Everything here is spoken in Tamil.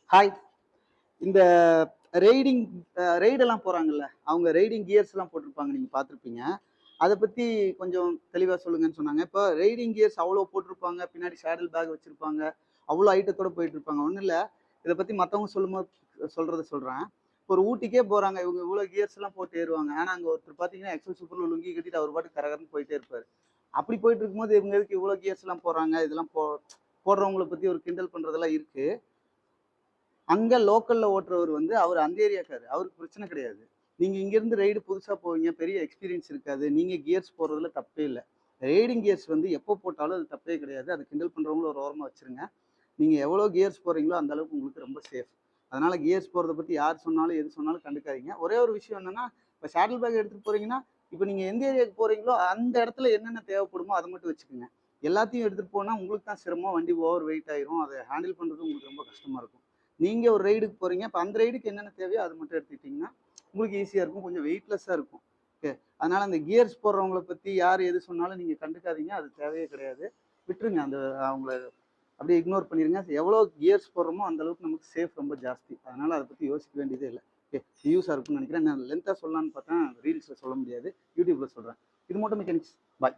ஹாய். இந்த ரெய்டிங் ரெய்டெல்லாம் போறாங்கல்ல, அவங்க ரெய்டிங் கியர்ஸ்லாம் போட்டிருப்பாங்க. நீங்க பார்த்துருப்பீங்க. அத பத்தி கொஞ்சம் தெளிவா சொல்லுங்கன்னு சொன்னாங்க. இப்ப ரெய்டிங் கியர்ஸ் அவ்ளோ போட்டிருப்பாங்க. பின்னாடி சேடில் பேக் வச்சிருப்பாங்க. அவ்ளோ ஐட்டத்தோட போயிட்டுருப்பாங்க. ஒண்ணும் இல்ல. இத பத்தி மத்தவங்க சொல்லும்போது சொல்றத சொல்றேன். ஒரு ஊட்டிக்கே போறாங்க. இவங்க இவ்ளோ கியர்ஸ்லாம் போட்டு ஏறுவாங்க. ஆனா, அங்க ஒருத்தர் பார்த்தீங்கன்னா, எக்ஸல் சூப்பர்ல லுங்கி கட்டிட்டு அவர் பாட்டுக்கு கரகரன்னு போயிட்டே இருப்பாரு. அப்படி போயிட்டு இருக்கும்போது, இவங்க எதுக்கு இவ்ளோ கியர்ஸ்லாம் போடுறாங்க? இதெல்லாம் போடுறவங்கள பத்தி ஒரு கிண்டல் பண்றதெல்லாம் இருக்கு. அங்க லோக்கல்ல ஓட்டுறவர் வந்து அவரு அந்த ஏரியாக்காரு. அவருக்கு பிரச்சனை கிடையாது. நீங்க இங்கேருந்து ரெய்டு புதுசா போவீங்க. பெரிய எக்ஸ்பீரியன்ஸ் இருக்காது. நீங்க கியர்ஸ் போடுறதுல தப்பே இல்ல. ரெய்டிங் கியர்ஸ் வந்து எப்போ போட்டாலும் அது தப்பே கிடையாது. அத கிண்டல் பண்றவங்கள ஒரு ஓரமா வச்சுருங்க. நீங்க எவ்வளோ கியர்ஸ் போடுறீங்களோ, அந்த அளவுக்கு உங்களுக்கு ரொம்ப சேஃப். அதனால கியர்ஸ் போடுறத பத்தி யார் சொன்னாலும், எது சொன்னாலும் கண்டுக்காதீங்க. ஒரே ஒரு விஷயம் என்னன்னா, இப்ப ஷட்டில் பேக் எடுத்துட்டு போறீங்கன்னா, இப்ப நீங்க எந்த ஏரியாவுக்கு போறீங்களோ, அந்த இடத்துல என்னென்ன தேவைப்படுமோ அத மட்டும் வச்சுக்கங்க. எல்லாத்தையும் எடுத்துட்டு போனா உங்களுக்கு தான் சிரமம். வண்டி ஓவர் வெயிட் ஆயிரும். அத ஹேண்டில் பண்றது உங்களுக்கு ரொம்ப கஷ்டமா இருக்கும். நீங்க ஒரு ரைடுக்கு போறீங்க. அப்ப அந்த ரைடுக்கு என்னென்ன தேவையோ அது மட்டும் எடுத்துக்கிட்டீங்கன்னா, உங்களுக்கு ஈஸியா இருக்கும். கொஞ்சம் வெயிட்லெஸ்ஸா இருக்கும். ஓகே. அதனால அந்த கியர்ஸ் போடுறவங்கள பத்தி யார் எது சொன்னாலும் நீங்க கண்டுக்காதீங்க. அது தேவையே கிடையாது. விட்டுருங்க. அந்த அவங்கள அப்படியே இக்னோர் பண்ணிருங்க. எவ்வளோ கியர்ஸ் போடுறோமோ அந்த அளவுக்கு நமக்கு சேஃப் ரொம்ப ஜாஸ்தி. அதனால அத பத்தி யோசிக்க வேண்டியதே இல்ல. ஓகே. யூஸா இருக்கும்னு நினைக்கிறேன். நான் லென்த்தா சொல்லலாம்னு பார்த்தேன். ரீல்ஸ்ல சொல்ல முடியாது. YouTubeல சொல்றேன். இது மட்டும் மெக்கானிக்ஸ். பாய்.